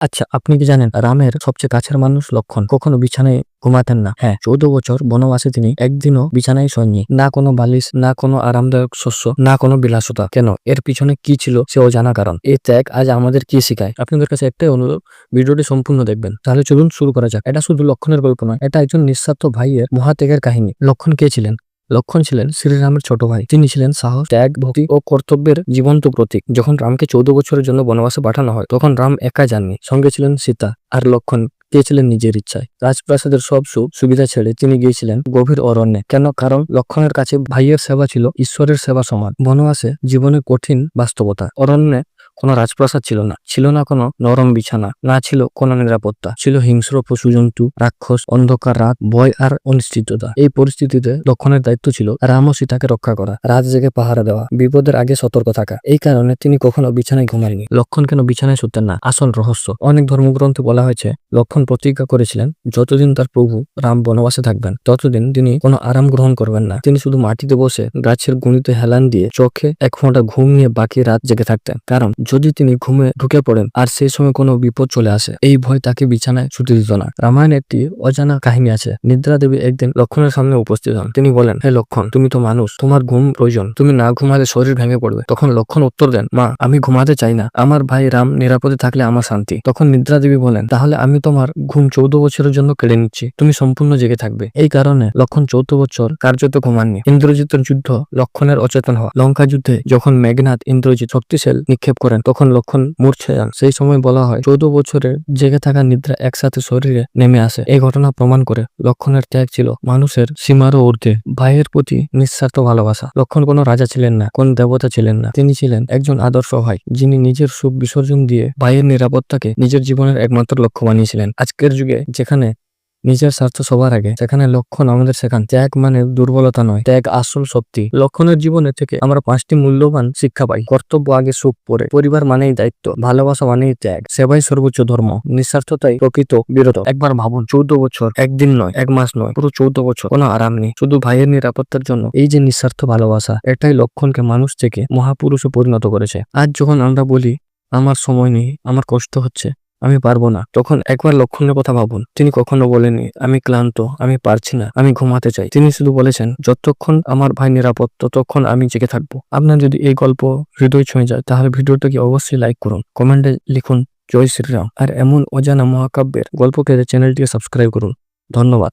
আচ্ছা, আপনি কি জানেন রামের সবচেয়ে কাছের মানুষ লক্ষণ কখনো বিছানায় ঘুমাতেন না? হ্যাঁ, 14 বছর বনবাসে তিনি একদিনও বিছানায় শোননি। না কোনো বালিশ, না কোনো আরামদায়ক শস্য, না কোনো বিলাসিতা। কেন? এর পিছনে কি ছিল সে অজানা কারণ। এই ত্যাগ আজ আমাদের কি শিখায়? আপনাদের কাছে একটাই অনুরোধ, ভিডিওটি সম্পূর্ণ দেখবেন। তাহলে চলুন শুরু করা যাক। এটা শুধু লক্ষণের গল্প নয়, এটা একজন নিঃস্বার্থ ভাইয়ের মহাত্যাগের কাহিনী। লক্ষণ কে ছিলেন? লক্ষণ ছিলেন শ্রীরামের ছোট ভাই। তিনি ছিলেন সাহস, ত্যাগ, ভক্তি ও কর্তব্যের জীবন্ত প্রতীক। যখন রামকে 14 বছরের জন্য বনবাসে পাঠানো হয়, তখন রাম একা যাননি, সঙ্গে ছিলেন সীতা আর লক্ষণ। গিয়েছিলেন নিজের ইচ্ছায়। রাজপ্রাসাদের সব সুখ সুবিধা ছেড়ে তিনি গিয়েছিলেন গভীর অরণ্যে। কেন? কারণ লক্ষণের কাছে ভাইয়ের সেবা ছিল ঈশ্বরের সেবা সমান। বনবাসে জীবনের কঠিন বাস্তবতা। অরণ্যে কোনো রাজপ্রাসাদ ছিল না, ছিল না কোনো নরম বিছানা, না ছিল কোনো নিরাপত্তা। ছিল হিংস্র পশুজন্তু, রাক্ষস, অন্ধকার রাত, ভয় আর অনিশ্চিততা। এই পরিস্থিতিতে লক্ষণের দায়িত্ব ছিল রাম ও সীতাকে রক্ষা করা, রাত জেগে পাহারা দেওয়া, বিপদের আগে সতর্ক থাকা। এই কারণে তিনি কখনো বিছানায় ঘুমাননি। লক্ষণ কেন বিছানায় শুতেন না? আসল রহস্য। অনেক ধর্মগ্রন্থে বলা হয়েছে লক্ষণ প্রতিজ্ঞা করেছিলেন যতদিন তার প্রভু রাম বনবাসে থাকবেন ততদিন তিনি কোনো আরাম গ্রহণ করবেন না। তিনি শুধু মাটিতে বসে গাছের গুঁড়িতে হেলান দিয়ে চোখে এক ফোঁটা ঘুম নিয়ে বাকি রাত জেগে থাকতেন। কারণ যদি তিনি ঘুমে ঢুকে পড়েন আর সেই সময় কোনো বিপদ চলে আসে, এই ভয় তাকে বিছানায় শুতে দিত না। রামায়ণে একটি অজানা কাহিনী আছে। নিদ্রা দেবী একদিন লক্ষণের সামনে উপস্থিত হন। তিনি বলেন, হে লক্ষণ, তুমি তো মানুষ, তোমার ঘুম প্রয়োজন, তুমি না ঘুমালে শরীর ভেঙে পড়বে। তখন লক্ষণ উত্তর দেন, মা, আমি ঘুমাতে চাই না, আমার ভাই রাম নিরাপদে থাকলে আমার শান্তি। তখন নিদ্রা দেবী বলেন, তাহলে আমি তোমার ঘুম 14 বছরের জন্য কেড়ে নিচ্ছি, তুমি সম্পূর্ণ জেগে থাকবে। এই কারণে লক্ষণ 14 বছর কার্যত ঘুমাননি। ইন্দ্রজিতের যুদ্ধ, লক্ষণের অচেতন হওয়া। লঙ্কা যুদ্ধে যখন মেঘনাথ ইন্দ্রজিৎ শক্তিশাল নিক্ষেপ করেন, তখন লক্ষণ মূর্ছে যান। সেই সময় বলা হয় 14 বছরের জেগে থাকা নিদ্রা একসাথে শরীরে নেমে আসে। এই ঘটনা প্রমাণ করে লক্ষণের ত্যাগ ছিল মানুষের সীমারও ঊর্ধ্বে। ভাইয়ের প্রতি নিঃস্বার্থ ভালোবাসা। লক্ষণ কোনো রাজা ছিলেন না, কোন দেবতা ছিলেন না, তিনি ছিলেন একজন আদর্শ ভাই, যিনি নিজের সুখ বিসর্জন দিয়ে ভাইয়ের নিরাপত্তাকে নিজের জীবনের একমাত্র লক্ষ্য বানিয়েছিলেন। আজকের যুগে যেখানে নিজের স্বার্থ সবার আগে, সেখানে লক্ষণ আমাদের শেখান ত্যাগ মানে দুর্বলতা নয়, ত্যাগ আসল শক্তি। লক্ষণের জীবনে থেকে আমরা 5টি মূল্যবান শিক্ষা পাই। কর্তব্য আগে, সুখ পরে, পরিবার মানেই দায়িত্ব, ভালোবাসা মানেই ত্যাগ, সেবাই সর্বোচ্চ ধর্ম, নিঃস্বার্থতাই প্রকৃত বীরত্ব। একবার ভাবুন, 14 বছর, একদিন নয়, এক মাস নয়, পুরো 14 বছর কোনো আরাম নেই, শুধু ভাইয়ের নিরাপত্তার জন্য। এই যে নিঃস্বার্থ ভালোবাসা, এটাই লক্ষণকে মানুষ থেকে মহাপুরুষে পরিণত করেছে। আজ যখন আমরা বলি আমার সময় নেই, আমার কষ্ট হচ্ছে, আমি পারবো না, তখন একবার লক্ষণের কথা ভাবুন। তিনি কখনো বলেননি আমি ক্লান্ত, আমি পারছি না, আমি ঘুমাতে চাই। তিনি শুধু বলেছেন যতক্ষণ আমার ভাই নিরাপদ ততক্ষণ আমি জেগে থাকবো। আপনার যদি এই গল্প হৃদয় ছুঁয়ে যায়, তাহলে ভিডিওটাকে অবশ্যই লাইক করুন, কমেন্টে লিখুন জয় শ্রীরাম। আর এমন অজানা মহাকাব্যের গল্প পেতে চ্যানেলটিকে সাবস্ক্রাইব করুন। ধন্যবাদ।